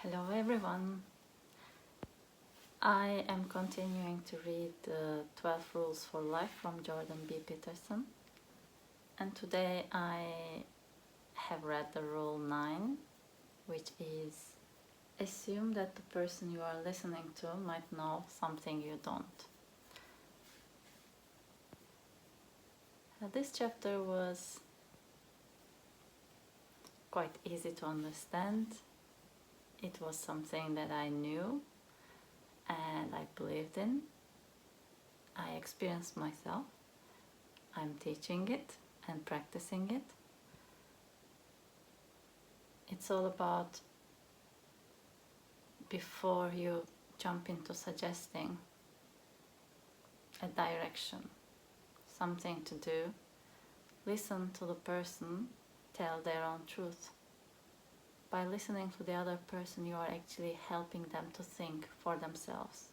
Hello everyone. I am continuing to read the 12 Rules for Life from Jordan B. Peterson. And today I have read the rule 9, which is assume that the person you are listening to might know something you don't. This chapter was quite easy to understand. It was something that I knew and I believed in. I experienced myself. I'm teaching it and practicing it. It's all about, before you jump into suggesting a direction, something to do, listen to the person tell their own truth. By listening to the other person, you are actually helping them to think for themselves.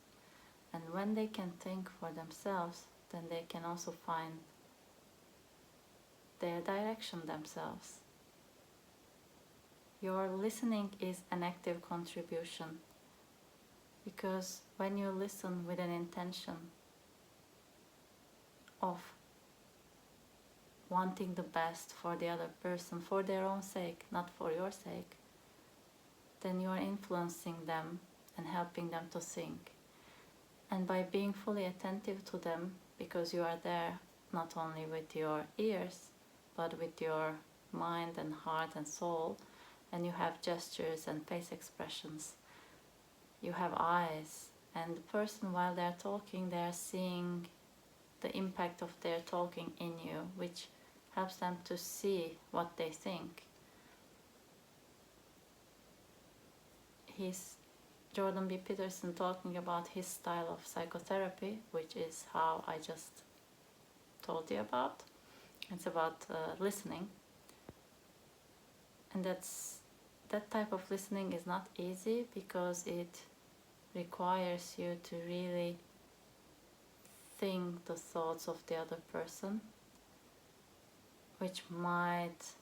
And when they can think for themselves, then they can also find their direction themselves. Your listening is an active contribution, because when you listen with an intention of wanting the best for the other person, for their own sake, not for your sake, then you are influencing them and helping them to think. And by being fully attentive to them, because you are there not only with your ears, but with your mind and heart and soul, and you have gestures and face expressions, you have eyes, and the person, while they're talking, they're seeing the impact of their talking in you, which helps them to see what they think. Jordan B. Peterson talking about his style of psychotherapy, which is how I just told you about. It's about listening, and that type of listening is not easy, because it requires you to really think the thoughts of the other person, which might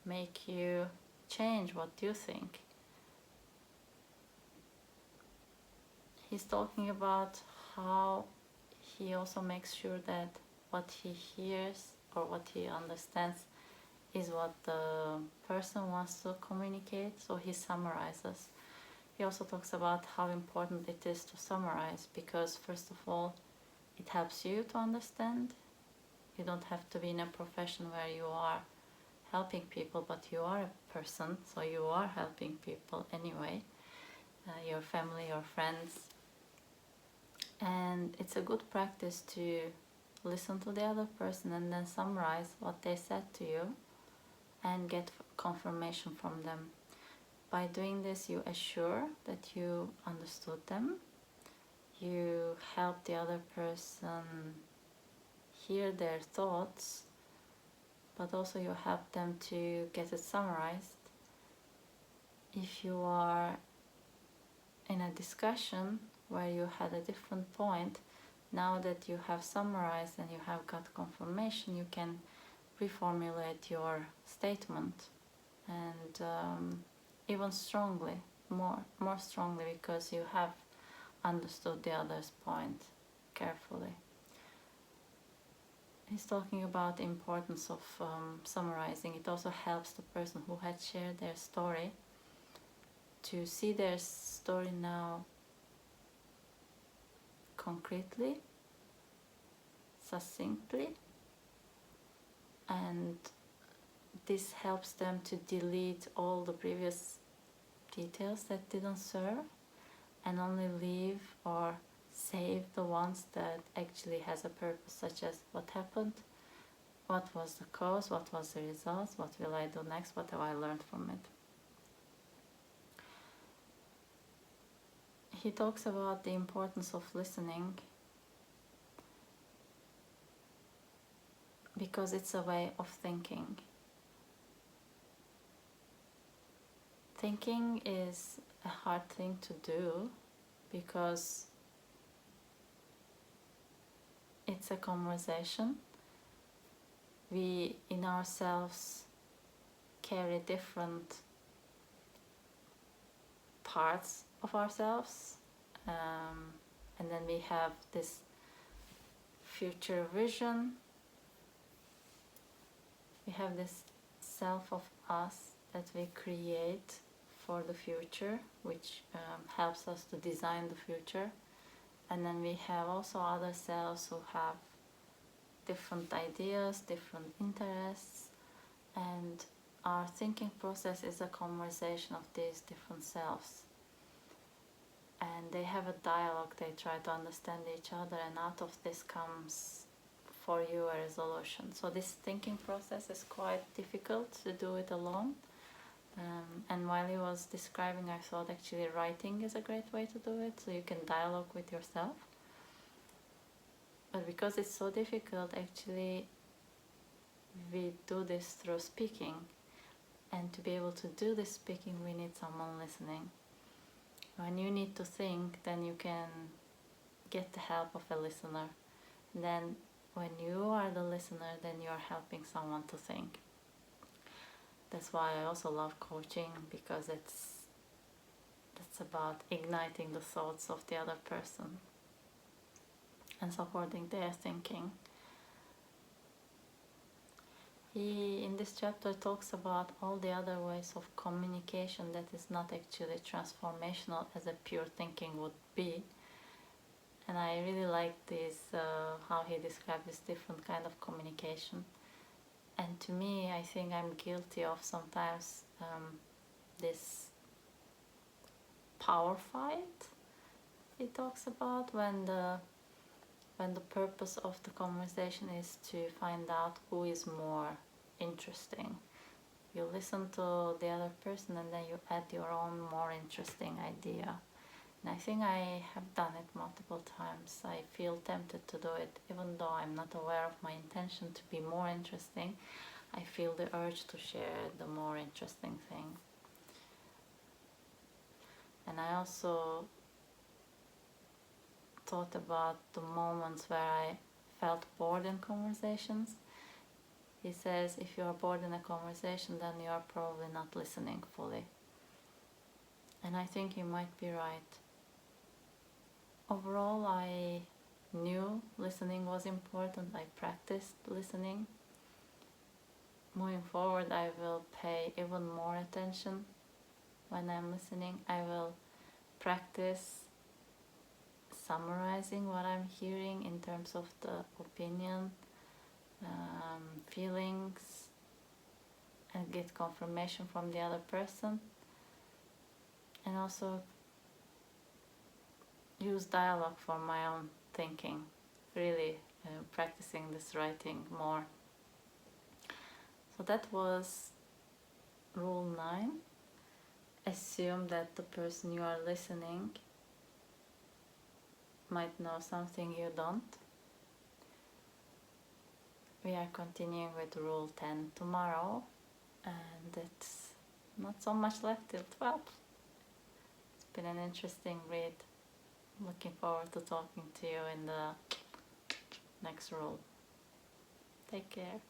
make you change what you think. He's talking about how he also makes sure that what he hears or what he understands is what the person wants to communicate, so he summarizes. He also talks about how important it is to summarize, because first of all, it helps you to understand. You don't have to be in a profession where you are helping people, but you are a person, so you are helping people anyway, your family, your friends. And it's a good practice to listen to the other person and then summarize what they said to you and get confirmation from them. By doing this, you assure that you understood them, you help the other person hear their thoughts, but also you help them to get it summarized. If you are in a discussion where you had a different point, now that you have summarized and you have got confirmation, you can reformulate your statement, and even strongly, more strongly, because you have understood the other's point carefully. He's talking about the importance of summarizing. It also helps the person who had shared their story to see their story now concretely, succinctly, and this helps them to delete all the previous details that didn't serve and only leave or save the ones that actually has a purpose, such as what happened, what was the cause, what was the result, what will I do next, what have I learned from it. He talks about the importance of listening, because it's a way of thinking. Thinking is a hard thing to do, because it's a conversation. We in ourselves carry different parts of ourselves, and then we have this future vision. We have this self of us that we create for the future, which helps us to design the future. And then we have also other selves who have different ideas, different interests, and our thinking process is a conversation of these different selves. And they have a dialogue, they try to understand each other, and out of this comes for you a resolution. So this thinking process is quite difficult to do it alone. And while he was describing, I thought actually writing is a great way to do it, so you can dialogue with yourself. But because it's so difficult, actually we do this through speaking. And to be able to do this speaking, we need someone listening. When you need to think, then you can get the help of a listener. And then when you are the listener, then you are helping someone to think. That's why I also love coaching, because it's about igniting the thoughts of the other person and supporting their thinking. He, in this chapter, talks about all the other ways of communication that is not actually transformational as a pure thinking would be. And I really like this, how he described this different kind of communication. And to me, I think I'm guilty of sometimes this power fight he talks about, when the purpose of the conversation is to find out who is more interesting. You listen to the other person and then you add your own more interesting idea. And I think I have done it multiple times. I feel tempted to do it, even though I'm not aware of my intention to be more interesting. I feel the urge to share the more interesting thing. And I also thought about the moments where I felt bored in conversations. He says, if you are bored in a conversation, then you are probably not listening fully. And I think you might be right. Overall, I knew listening was important. I practiced listening. Moving forward, I will pay even more attention when I'm listening. I will practice summarizing what I'm hearing in terms of the opinion, feelings, and get confirmation from the other person. And also use dialogue for my own thinking, really practicing this writing more. So that was rule 9. Assume that the person you are listening might know something you don't. We are continuing with rule 10 tomorrow, and it's not so much left till 12. It's been an interesting read. Looking forward to talking to you in the next rule. Take care.